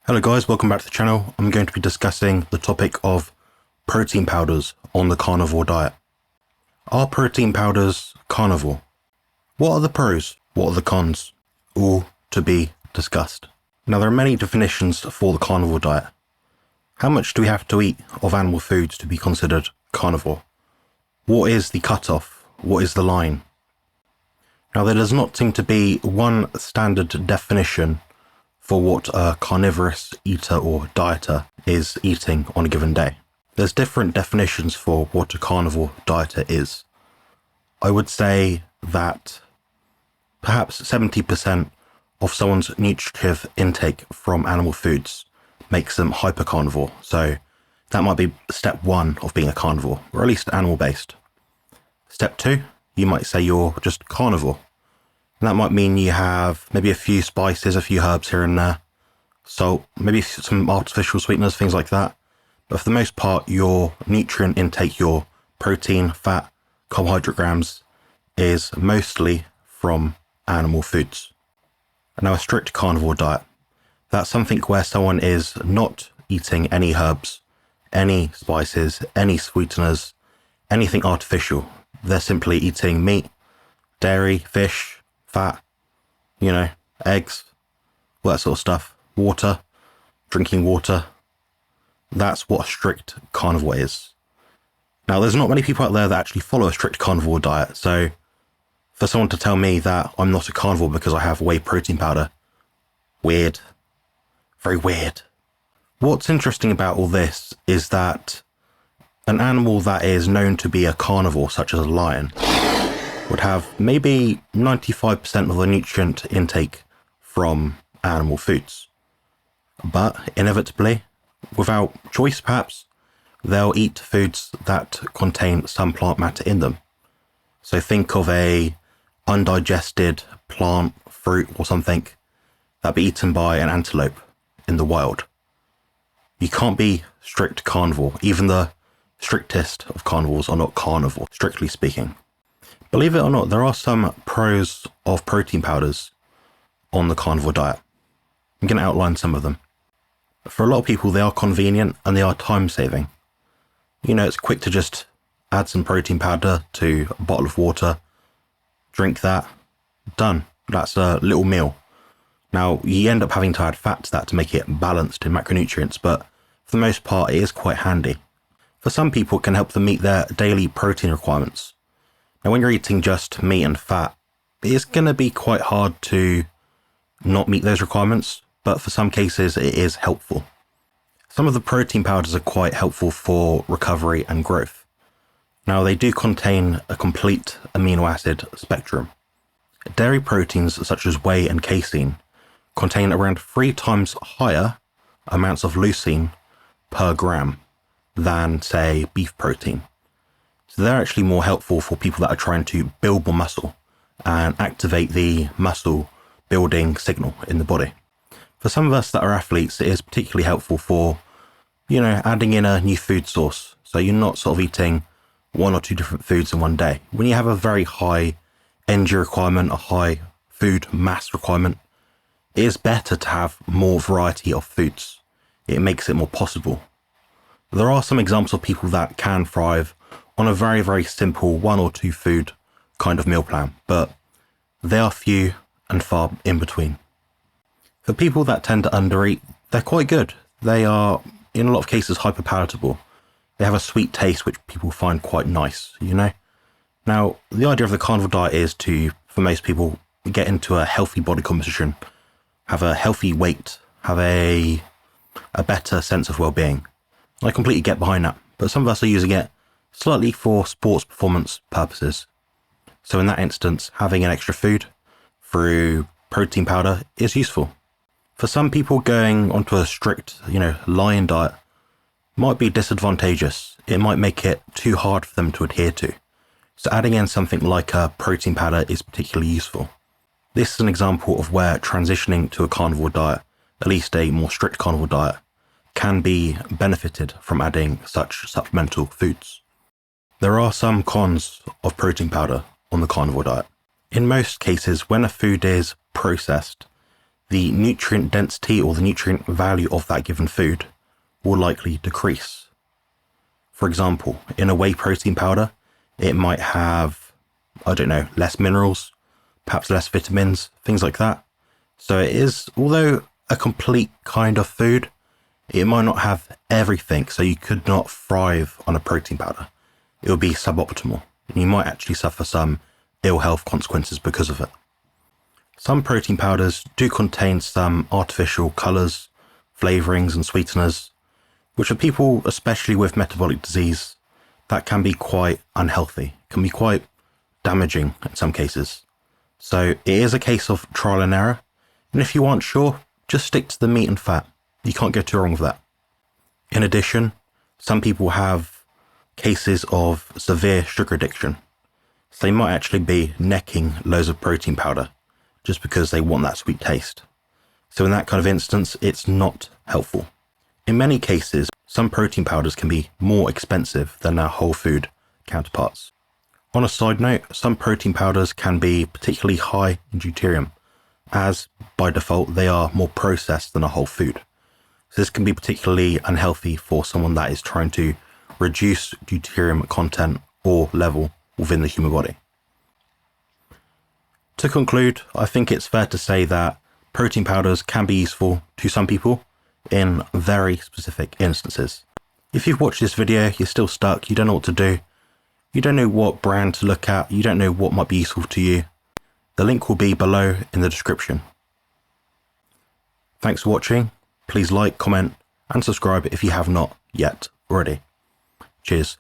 Hello guys, welcome back to the channel. I'm going to be discussing the topic of protein powders on the carnivore diet. Are protein powders carnivore? What are the pros? What are the cons? All to be discussed. Now there are many definitions for the carnivore diet. How much do we have to eat of animal foods to be considered carnivore? What is the cutoff? What is the line? Now there does not seem to be one standard definition for what a carnivorous eater or dieter is eating on a given day. There's different definitions for what a carnivore dieter is. I would say that perhaps 70% of someone's nutritive intake from animal foods makes them hypercarnivore. So that might be step one of being a carnivore, or at least animal-based. Step two, you might say you're just carnivore. And that might mean you have maybe a few spices, a few herbs here and there, salt, maybe some artificial sweeteners, things like that. But for the most part, your nutrient intake, your protein, fat, carbohydrate grams, is mostly from animal foods. Now, a strict carnivore diet, that's something where someone is not eating any herbs, any spices, any sweeteners, anything artificial. They're simply eating meat, dairy, fish, fat, eggs, all that sort of stuff, water, drinking water. That's what a strict carnivore is. Now, there's not many people out there that actually follow a strict carnivore diet, so for someone to tell me that I'm not a carnivore because I have whey protein powder, weird, very weird. What's interesting about all this is that an animal that is known to be a carnivore, such as a lion, would have maybe 95% of the nutrient intake from animal foods. But inevitably, without choice perhaps, they'll eat foods that contain some plant matter in them. So think of a undigested plant, fruit or something that'd be eaten by an antelope in the wild. You can't be strict carnivore. Even the strictest of carnivores are not carnivore, strictly speaking. Believe it or not, there are some pros of protein powders on the carnivore diet. I'm going to outline some of them. For a lot of people, they are convenient and they are time-saving. It's quick to just add some protein powder to a bottle of water, drink that, done. That's a little meal. Now, you end up having to add fat to that to make it balanced in macronutrients, but for the most part, it is quite handy. For some people, it can help them meet their daily protein requirements. Now, when you're eating just meat and fat, it's going to be quite hard to not meet those requirements, but for some cases, it is helpful. Some of the protein powders are quite helpful for recovery and growth. Now, they do contain a complete amino acid spectrum. Dairy proteins such as whey and casein contain around 3 times higher amounts of leucine per gram than, say, beef protein. So they're actually more helpful for people that are trying to build more muscle and activate the muscle building signal in the body. For some of us that are athletes, it is particularly helpful for, adding in a new food source. So you're not sort of eating 1 or 2 different foods in one day. When you have a very high energy requirement, a high food mass requirement, it is better to have more variety of foods. It makes it more possible. There are some examples of people that can thrive on a very, very simple 1 or 2 food kind of meal plan, but they are few and far in between. For people that tend to undereat, they're quite good. They are, in a lot of cases, hyperpalatable. They have a sweet taste, which people find quite nice, Now, the idea of the carnivore diet is to, for most people, get into a healthy body composition, have a healthy weight, have a better sense of well-being. I completely get behind that, but some of us are using it slightly for sports performance purposes. So in that instance, having an extra food through protein powder is useful. For some people, going onto a strict, lion diet might be disadvantageous. It might make it too hard for them to adhere to. So adding in something like a protein powder is particularly useful. This is an example of where transitioning to a carnivore diet, at least a more strict carnivore diet, can be benefited from adding such supplemental foods. There are some cons of protein powder on the carnivore diet. In most cases, when a food is processed, the nutrient density or the nutrient value of that given food will likely decrease. For example, in a whey protein powder, it might have, less minerals, perhaps less vitamins, things like that. So it is, although a complete kind of food, it might not have everything, so you could not thrive on a protein powder. It would be suboptimal, and you might actually suffer some ill health consequences because of it. Some protein powders do contain some artificial colours, flavourings and sweeteners, which for people, especially with metabolic disease, that can be quite unhealthy, can be quite damaging in some cases. So it is a case of trial and error, and if you aren't sure, just stick to the meat and fat. You can't go too wrong with that. In addition, some people have cases of severe sugar addiction. So they might actually be necking loads of protein powder just because they want that sweet taste. So in that kind of instance, it's not helpful. In many cases, some protein powders can be more expensive than their whole food counterparts. On a side note, some protein powders can be particularly high in deuterium, as by default they are more processed than a whole food. So this can be particularly unhealthy for someone that is trying to reduce deuterium content or level within the human body. To conclude, I think it's fair to say that protein powders can be useful to some people in very specific instances. If you've watched this video, you're still stuck, you don't know what to do, you don't know what brand to look at, you don't know what might be useful to you, the link will be below in the description. Thanks for watching. Please like, comment and subscribe if you have not yet already. Cheers.